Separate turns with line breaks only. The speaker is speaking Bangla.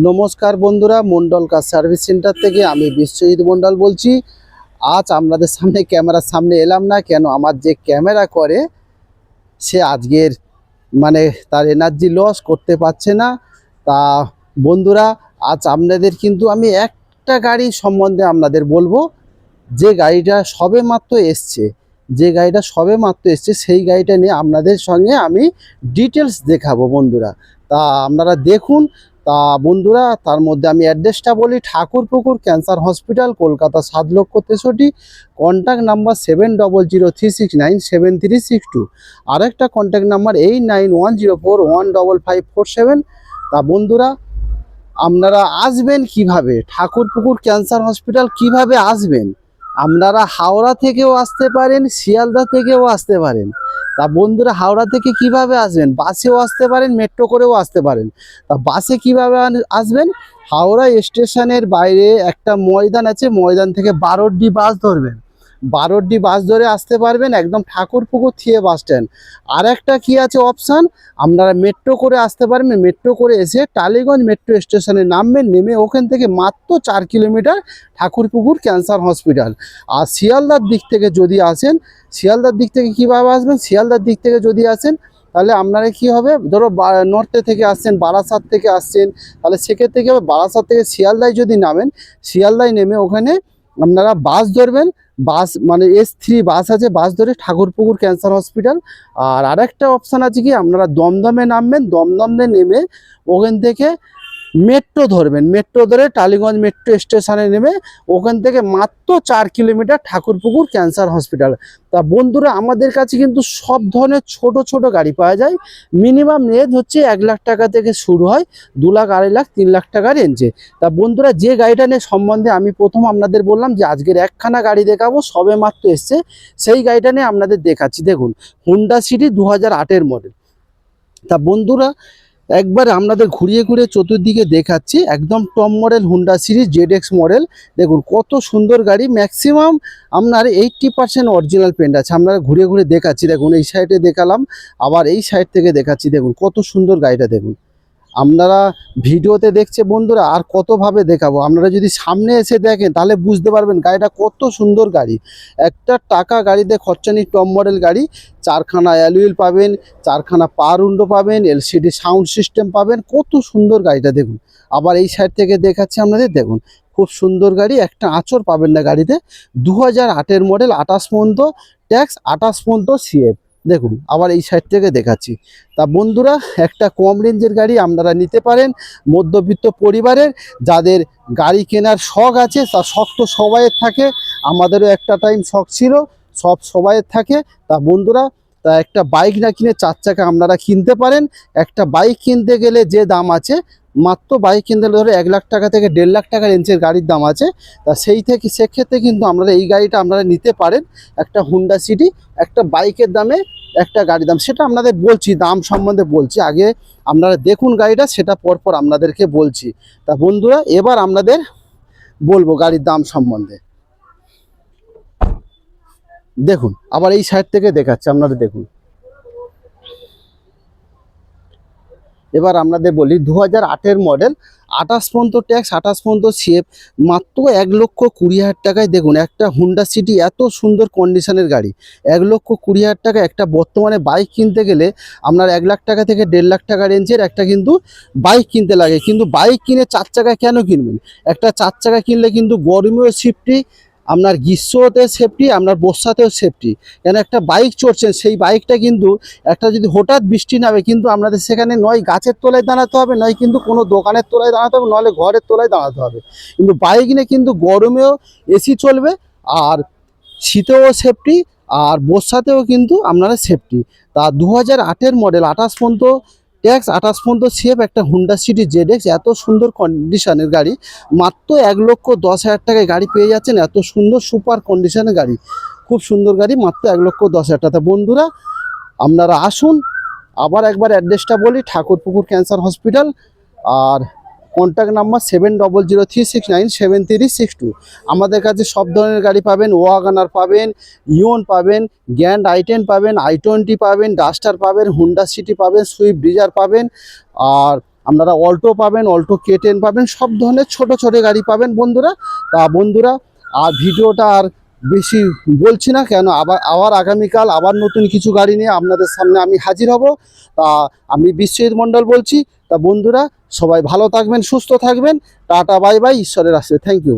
নমস্কার বন্ধুরা, মন্ডল কার সার্ভিস সেন্টার থেকে আমি বিশ্বজিৎ মন্ডল বলছি। আজ আপনাদের সামনে ক্যামেরার সামনে এলাম না কেন, আমার যে ক্যামেরা করে সে আজকের মানে তার এনার্জি লস করতে পারছে না। তা বন্ধুরা, আজ আপনাদের কিন্তু আমি একটা গাড়ি সম্বন্ধে আপনাদের বলবো, যে গাড়িটা সবে মাত্র এসছে সেই গাড়িটা নিয়ে আপনাদের সঙ্গে আমি ডিটেলস দেখাবো বন্ধুরা। তা আপনারা দেখুন। তা বন্ধুরা, তার মধ্যে আমি অ্যাড্রেসটা বলি, Thakurpukur cancer hospital, Kolkata 7,63,। Contact number 7003697362। আরেকটা কন্ট্যাক্ট নাম্বার 8910415547। তা বন্ধুরা, আপনারা আসবেন কিভাবে, ঠাকুরপুকুর ক্যান্সার হসপিটাল কিভাবে আসবেন? আপনারা হাওড়া থেকেও আসতে পারেন, শিয়ালদা থেকেও আসতে পারেন। তা বন্ধুরা, হাওড়া থেকে কিভাবে আসবেন? বাসেও আসতে পারেন, মেট্রো করেও আসতে পারেন। তা বাসে কিভাবে আসবেন? হাওড়া স্টেশনের বাইরে একটা ময়দান আছে, ময়দান থেকে 12D বাস ধরবেন। 12D বাস ধরে আসতে পারবেন একদম ঠাকুরপুকুর থিয়ে বাস স্ট্যান্ড। আর একটা কি আছে অপশান, আপনারা মেট্রো করে আসতে পারবেন। মেট্রো করে এসে টালিগঞ্জ মেট্রো স্টেশনে নামবেন, নেমে ওখান থেকে মাত্র 4 কিলোমিটার ঠাকুরপুকুর ক্যান্সার হসপিটাল। আর শিয়ালদার দিক থেকে যদি আসেন, শিয়ালদার দিক থেকে কীভাবে আসবেন? শিয়ালদার দিক থেকে যদি আসেন তাহলে আপনারা কি হবে, ধরো নর্থে থেকে আসছেন, বারাসাত থেকে আসছেন, তাহলে সেক্ষেত্রে কী হবে, বারাসাত থেকে শিয়ালদায় যদি নামেন, শিয়ালদায় নেমে ওখানে আপনারা বাস ধরবেন। বাস মানে S3 বাস আছে, বাস ধরে ঠাকুরপুকুর ক্যান্সার হসপিটাল। আর আরেকটা অপশান আছে কি, আপনারা দমদমে নামবেন, দমদমে নেমে ওখান থেকে মেট্রো ধরবেন। মেট্রো ধরে টালিগঞ্জ মেট্রো স্টেশনে নেমে ওখান থেকে মাত্র 4 কিলোমিটার ঠাকুরপুকুর ক্যান্সার হসপিটাল। তা বন্ধুরা, আমাদের কাছে কিন্তু সব ধরনের ছোট ছোট গাড়ি পাওয়া যায়। মিনিমাম রেঞ্জ হচ্ছে 1 লাখ টাকা থেকে শুরু হয়, 2 লাখ, 2.5 লাখ, 3 লাখ টাকা রেঞ্জে। তা বন্ধুরা, যে গাড়িটা নিয়ে সম্বন্ধে আমি প্রথম আপনাদের বললাম যে আজকের একখানা গাড়ি দেখাবো, সবে মাত্র এসছে, সেই গাড়িটা নিয়ে আপনাদের দেখাচ্ছি। দেখুন, হুন্ডা সিটি 2008-এর মডেল। তা বন্ধুরা, একবার আপনাদের ঘুরিয়ে ঘুরিয়ে চতুর্দিকে দেখাচ্ছি। একদম top model Honda series ZX model. দেখুন কত সুন্দর গাড়ি, ম্যাক্সিমাম আপনার 80% অরিজিনাল পেন্ট আছে। আপনারা ঘুরিয়ে ঘুরিয়ে দেখাচ্ছি। দেখুন এই সাইডে দেখালাম, আবার এই সাইড থেকে দেখাচ্ছি। দেখুন কত সুন্দর গাড়িটা। দেখুন আপনারা ভিডিওতে দেখছে বন্ধুরা, আর কতভাবে দেখাবো। আপনারা যদি সামনে এসে দেখেন তাহলে বুঝতে পারবেন গাড়িটা কত সুন্দর গাড়ি। একটা টাকা গাড়িতে খরচা নেই, টপ মডেল গাড়ি। 4খানা অ্যালুইল পাবেন, 4খানা পাওয়ার উইন্ডো পাবেন, LCD সাউন্ড সিস্টেম পাবেন। কত সুন্দর গাড়িটা দেখুন। আবার এই সাইড থেকে দেখাচ্ছি আপনাদের। দেখুন খুব সুন্দর গাড়ি, একটা আঁচড় পাবেন না গাড়িতে। 2008-এর মডেল, 28 পর্যন্ত ট্যাক্স, 28 পর্যন্ত CF। দেখুন আবার এই সাইড থেকে দেখাচ্ছি। তা বন্ধুরা, একটা কম রেঞ্জের গাড়ি আপনারা নিতে পারেন, মধ্যবিত্ত পরিবারের যাদের গাড়ি কেনার শখ আছে। তা শখ তো সবাইয়ের থাকে, আমাদেরও একটা টাইম শখ ছিল, সবাইয়ের থাকে। তা বন্ধুরা, তা একটা বাইক না কিনে 4 চাকা আপনারা কিনতে পারেন। একটা বাইক কিনতে গেলে যে দাম আছে, মাত্র বাইক কিনতে গেলে ধরো 1 লাখ টাকা থেকে 1.5 লাখ টাকা রেঞ্জের গাড়ির দাম আছে। তা সেক্ষেত্রে কিন্তু আপনারা এই গাড়িটা আপনারা নিতে পারেন। একটা হুন্ডা সিটি, একটা বাইকের দামে একটা গাড়ির দাম, সেটা আপনাদের বলছি, দাম সম্বন্ধে বলছি। আগে আপনারা দেখুন গাড়িটা, সেটা পরপর আপনাদেরকে বলছি। তা বন্ধুরা, এবার আপনাদের বলবো গাড়ির দাম সম্বন্ধে। দেখুন আবার এই সাইড থেকে দেখাচ্ছে, আপনারা দেখুন। এবার আপনাদের বলি, 2008-এর মডেল, 28 পর্যন্ত ট্যাক্স, 28 পর্যন্ত CF, মাত্র 1,20,000 টাকায়। দেখুন একটা হুন্ডা সিটি, এত সুন্দর কন্ডিশনের গাড়ি, 1,20,000 টাকা। একটা বর্তমানে বাইক কিনতে গেলে আপনার 1 লাখ টাকা থেকে 1.5 লাখ টাকা রেঞ্জের একটা কিন্তু বাইক কিনতে লাগে। কিন্তু বাইক কিনে 4 চাকা কেন কিনবেন? একটা 4 চাকা কিনলে কিন্তু গরমেও সেফটি, আপনার গ্রীষ্মতে সেফটি, আপনার বর্ষাতেও সেফটি। কেন একটা বাইক চড়ছেন, সেই বাইকটা কিন্তু একটা যদি হঠাৎ বৃষ্টি নামে, কিন্তু আপনাদের সেখানে নয় গাছের তলায় দাঁড়াতে হবে, নয় কিন্তু কোনো দোকানের তলায় দাঁড়াতে হবে, নাহলে ঘরের তলায় দাঁড়াতে হবে। কিন্তু বাইক নিয়ে কিন্তু গরমেও AC চলবে, আর শীতেও সেফটি, আর বর্ষাতেও কিন্তু আপনারা সেফটি। তা 2008-এর মডেল, 28 পর্যন্ত ট্যাক্স, 28 পর্যন্ত CF, একটা হুন্ডা সিটি ZX, এত সুন্দর কন্ডিশনের গাড়ি। মাত্র 1,10,000 টাকায় গাড়ি পেয়ে যাচ্ছেন। এত সুন্দর সুপার কন্ডিশনের গাড়ি, খুব সুন্দর গাড়ি, মাত্র 1,10,000 টাকা। বন্ধুরা আপনারা আসুন। আবার একবার অ্যাড্রেসটা বলি, ঠাকুরপুকুর ক্যান্সার হসপিটাল। আর কন্ট্যাক্ট নাম্বার 7003697362। আমাদের কাছে সব ধরনের গাড়ি পাবেন, ওয়াগনার পাবেন, ইওন পাবেন, গ্র্যান্ড i10 পাবেন, i20 পাবেন, ডাস্টার পাবেন, হুন্ডা সিটি পাবেন, সুইফট ডিজায়ার পাবেন। আর আপনারা অল্টো পাবেন, অল্টো K10 পাবেন, সব ধরনের ছোট ছোট গাড়ি পাবেন বন্ধুরা। তা বন্ধুরা আর ভিডিওটা আর বেশি বলছি না, কেন আবার আগামীকাল আবার নতুন কিছু গাড়ি নিয়ে আপনাদের সামনে আমি হাজির হব। তা আমি বিশ্বজিৎ মণ্ডল বলছি। তা বন্ধুরা সবাই ভালো থাকবেন, সুস্থ থাকবেন। টাটা বাই বাই, ঈশ্বরের আশীর্বাদ। Thank you.